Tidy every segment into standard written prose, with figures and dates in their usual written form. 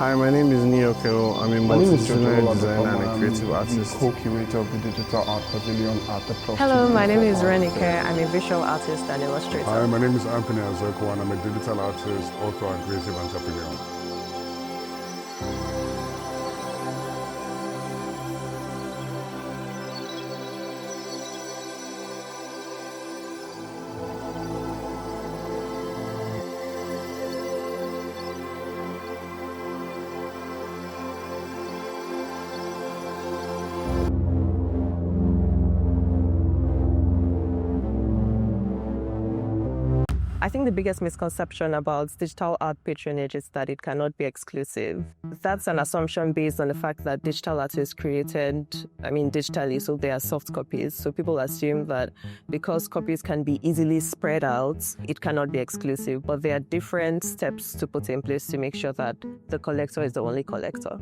Hi, my name is Niyokero. I'm a My name is multidisciplinary Jojo designer and a I'm creative the artist. co-curator of the Digital Art Pavilion at the Plus. Hello, my name is Renike. I'm a visual artist and illustrator. Hi, my name is Anthony Azeko and I'm a digital artist, author and creative entrepreneur. I think the biggest misconception about digital art patronage is that it cannot be exclusive. That's an assumption based on the fact that digital art is created, digitally, so they are soft copies. So people assume that because copies can be easily spread out, it cannot be exclusive. But there are different steps to put in place to make sure that the collector is the only collector.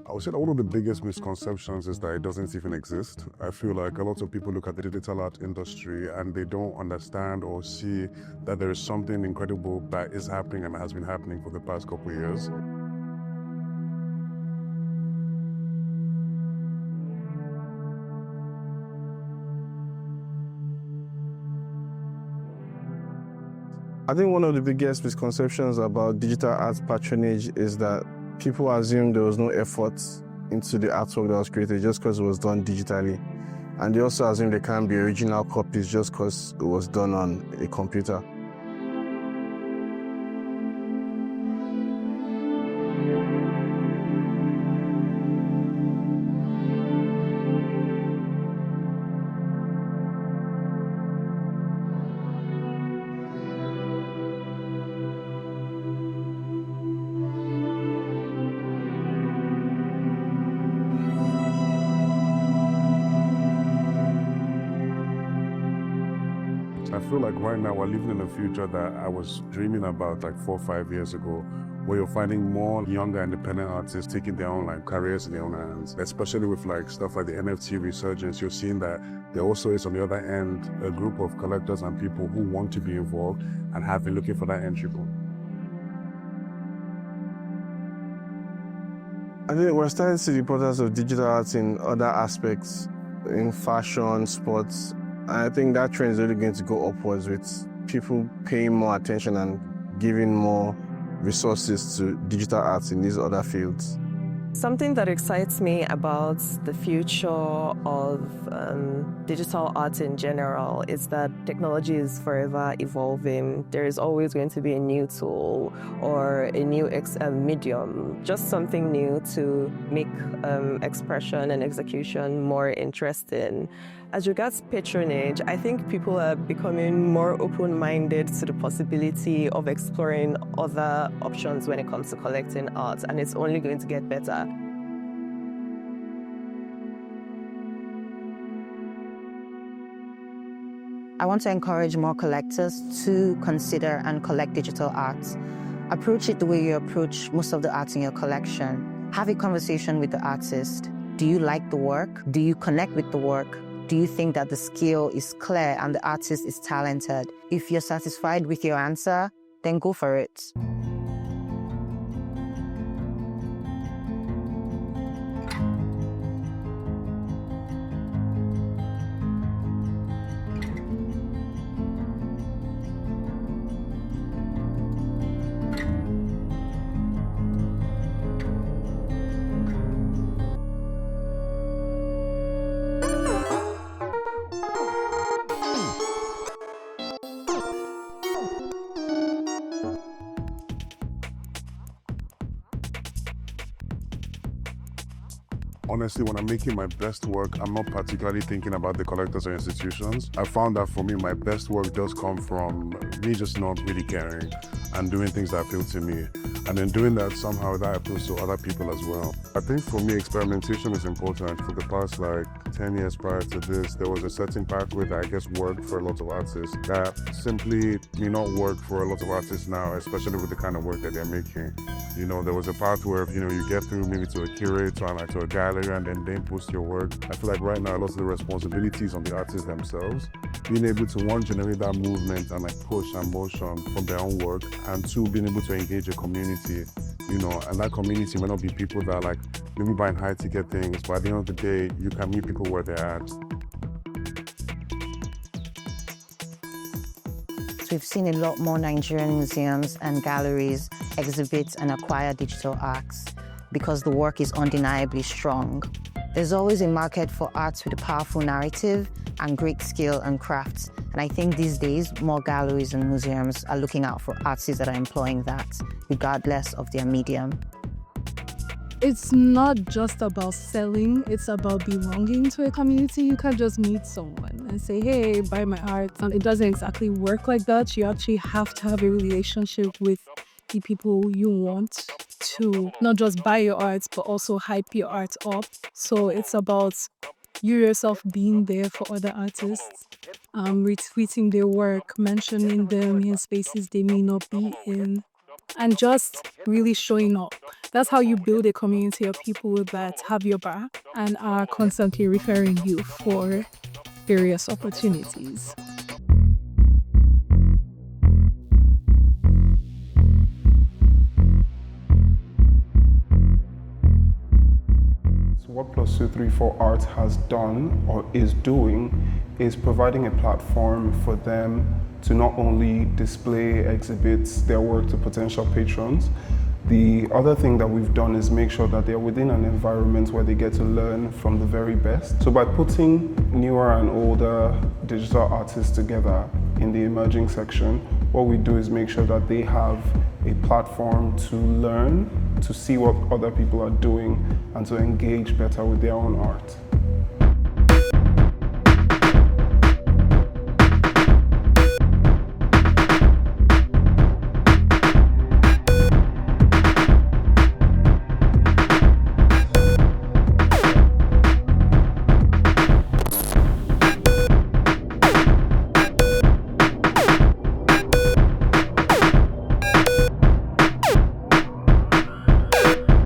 I would say that one of the biggest misconceptions is that it doesn't even exist. I feel like a lot of people look at the digital art industry and they don't understand or see that there is something incredible that is happening and has been happening for the past couple of years. I think one of the biggest misconceptions about digital art patronage is that people assume there was no effort into the artwork that was created just because it was done digitally. And they also assume there can't be original copies just because it was done on a computer. I feel like right now we're living in a future that I was dreaming about like 4 or 5 years ago, where you're finding more younger independent artists taking their own careers in their own hands. Especially with stuff like the NFT resurgence, you're seeing that there also is on the other end a group of collectors and people who want to be involved and have been looking for that entry point. I think we're starting to see the importance of digital art in other aspects, in fashion, sports. And I think that trend is really going to go upwards with people paying more attention and giving more resources to digital arts in these other fields. Something that excites me about the future of digital art in general is that technology is forever evolving. There is always going to be a new tool or a new medium, just something new to make expression and execution more interesting. As regards patronage, I think people are becoming more open-minded to the possibility of exploring other options when it comes to collecting art, and it's only going to get better. I want to encourage more collectors to consider and collect digital art. Approach it the way you approach most of the art in your collection. Have a conversation with the artist. Do you like the work? Do you connect with the work? Do you think that the skill is clear and the artist is talented? If you're satisfied with your answer, then go for it. Honestly, when I'm making my best work, I'm not particularly thinking about the collectors or institutions. I found that for me, my best work does come from me just not really caring and doing things that appeal to me. And then doing that somehow that appeals to other people as well. I think for me, experimentation is important. For the past 10 years prior to this, there was a certain pathway that I guess worked for a lot of artists that simply may not work for a lot of artists now, especially with the kind of work that they're making. You know, there was a path where, you get through maybe to a curator and to a gallery gallery and then they post your work. I feel like right now a lot of the responsibilities on the artists themselves, being able to one, generate that movement and like push and motion from their own work, and two, being able to engage a community, you know, and that community may not be people that are like maybe buying high ticket things, but at the end of the day, you can meet people where they're at. We've seen a lot more Nigerian museums and galleries exhibit and acquire digital arts because the work is undeniably strong. There's always a market for arts with a powerful narrative and great skill and crafts. And I think these days, more galleries and museums are looking out for artists that are employing that, regardless of their medium. It's not just about selling, it's about belonging to a community. You can't just meet someone and say, hey, buy my art. It doesn't exactly work like that. You actually have to have a relationship with the people you want to not just buy your art, but also hype your art up. So it's about you yourself being there for other artists, retweeting their work, mentioning them in spaces they may not be in, and just really showing up. That's how you build a community of people that have your back and are constantly referring you for various opportunities. So what Plus 234 Arts has done or is doing is providing a platform for them to not only display, exhibit their work to potential patrons. The other thing that we've done is make sure that they're within an environment where they get to learn from the very best. So by putting newer and older digital artists together in the emerging section, what we do is make sure that they have a platform to learn, to see what other people are doing, and to engage better with their own art.